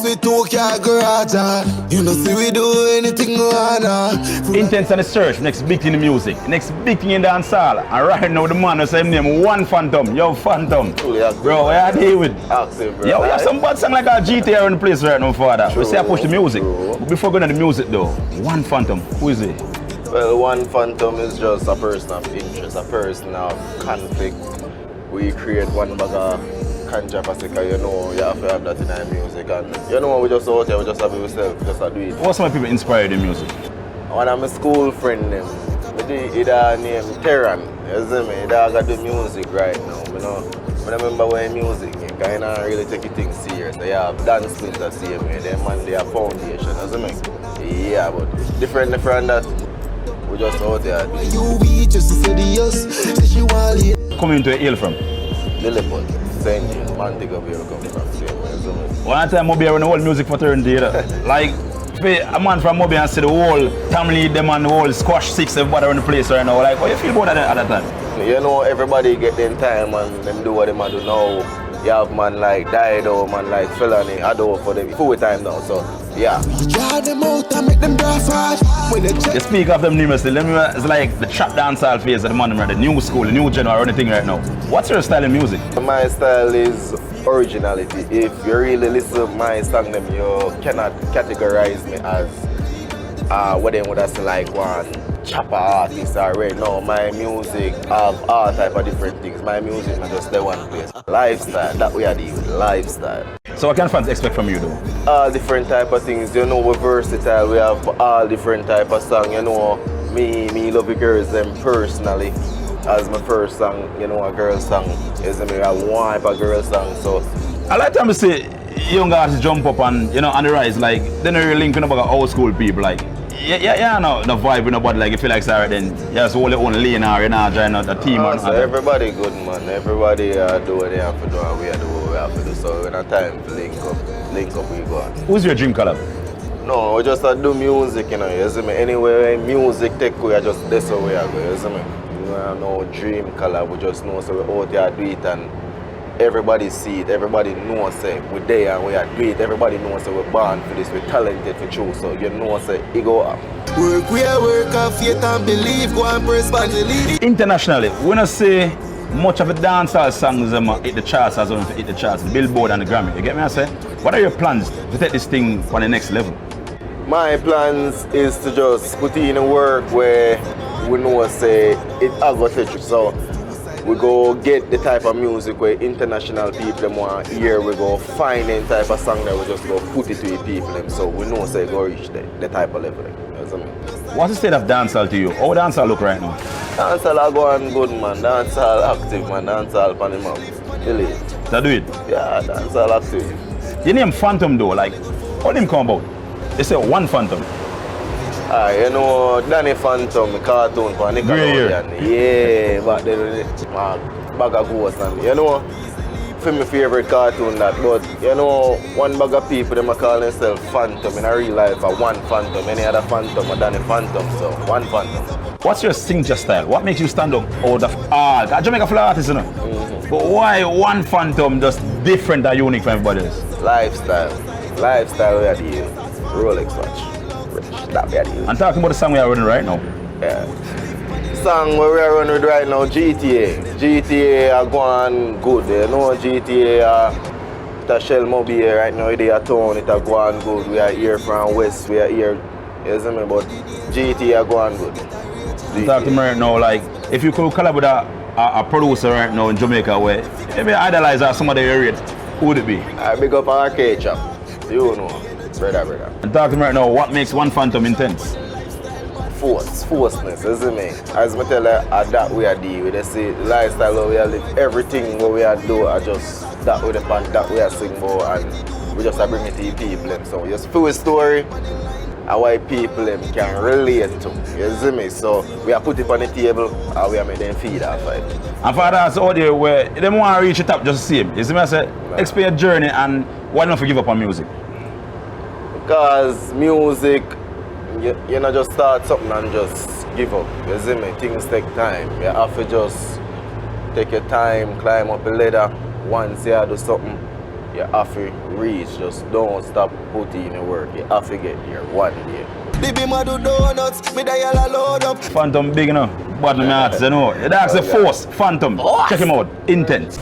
with 2 car garage. You know, see we do anything we wanna. Intense on the search, next big thing in the music, next big thing in dancehall. And right now the man who say him name 1Fantom. Yo, Phantom. Bro, what are you deal with? Active, bro. Yo, we have some bad song like a GTA in the place right now, father. We say I push the music. But before going to the music though, 1Fantom, who is it? Well, 1Fantom is just a person of interest, a person of conflict. We create one bag of controversy, you know, you have to have that in our music. And you know, we just out here, we just have it ourselves, we just do it. What some people inspire the music? One of my school friend, he named Terran, you see me, he got the music right now, you know. I remember when music, because I don't really take things serious. They have dance skills that same way, them and they have foundation, you see me. Yeah, but different that. We just out there. Coming to Hill from? Lilliput, St. James, Montego Bay, we come from. One time Moby run the whole music fraternity. Like, a man from Moby and see the whole family, them and the whole squash six, everybody around the place right now. Like, how you feel about that at that time? You know, everybody get them time and them do what they man do now. You have man like Dido, man like Felony, I do for them full time now, so yeah. You speak of them numerously, it's like the trap dancehall phase of the man, the new school, the new genre, or anything right now. What's your style of music? My style is originality. If you really listen to my song, them you cannot categorize me as what they would say like one chopper artist or right now. My music have all type of different things. My music is just the one place. Lifestyle, that we are doing, lifestyle. So what can fans expect from you though? All different type of things, you know, we're versatile, we have all different type of song, you know, me love the girls them personally. As my first song, you know, a girl song, is me I want a girl song, so. I like to say young guys jump up and, you know, on the rise, like, they don't really link about old school people, like, yeah, no vibe with nobody, like, you feel like sorry, then you just hold your own lane or you're not joining the team. So everybody good, man. Everybody do what they have to do and we do what we have to do. So when a time to link up, we go on. Who's your dream collab? No, we just do music, you know, you see me. Anyway, music take we just that's how we are going, you see me. We don't have no dream collab, we just know so we out here do it and everybody see it, everybody knows say we're there and we are do it, everybody knows say we're born for this, we're talented for true, so you know say it go up. Work of faith and believe, go and press back the lead. Internationally, we don't say much of the dancehall songs hit the charts as well as hit the charts, the Billboard and the Grammy. You get me I say? What are your plans to take this thing on the next level? My plans is to just put in a work where we know say it has got to so we go get the type of music where international people them want to hear, we go find the type of song that we just go put it to the people them, so we know say go reach the type of level. What's the state of dancehall to you? How dancehall look right now? Dancehall are going good, man. Dancehall active, man. Dancehall pan him up. Really? That do it? Yeah, dancehall active. Your name Phantom though, like, how did him come about? They say 1Fantom. You know, Danny Phantom, cartoon for Nickelodeon. Yeah, but then bag of ghosts and you know, for my favorite cartoon that, but you know, one bag of people them call themselves Phantom in a real life, a 1Fantom. Any other Phantom or Danny Phantom, so 1Fantom. What's your signature style? What makes you stand up out of all? Jamaica fly artist, you know. But why 1Fantom just different and unique from everybody else? Lifestyle we are the Rolex watch. That we are the. And talking about the song we are running right now. Yeah. Song where we are running right now, GTA are going good. You know GTA the Shell Moby right now, they are town, it are going good. We are here from West, we are here. You see me, but GTA are going good. Talk to me right now, like, if you could collab with a producer right now in Jamaica where maybe idolize some of the area, who would it be? I big up our Arcade Shop. You know, brother. And talk to me right now, what makes 1Fantom intense? Forceness, you see me? As I tell you, that we are deal with, they say lifestyle where we are live, everything what we are do, are just that with the band, that we are sing about, and we just bring it to the people. So just feel a story and why people can relate to, you see me? So we are put it on the table and we are make them feed off it. And for that's out there where they don't want to reach the top just the same. You see me? I say, explain your journey and why not give up on music? Because music, you not just start something and just give up. You see me? Things take time. You have to just take your time, climb up the ladder. Once you do something, You have to reach, just don't stop putting in the work. You have to get there one day. The beam a do donuts, me dial a load up. 1Fantom big enough. Bottom of my heart, you know. That's the force, 1Fantom. Check him out. Intense.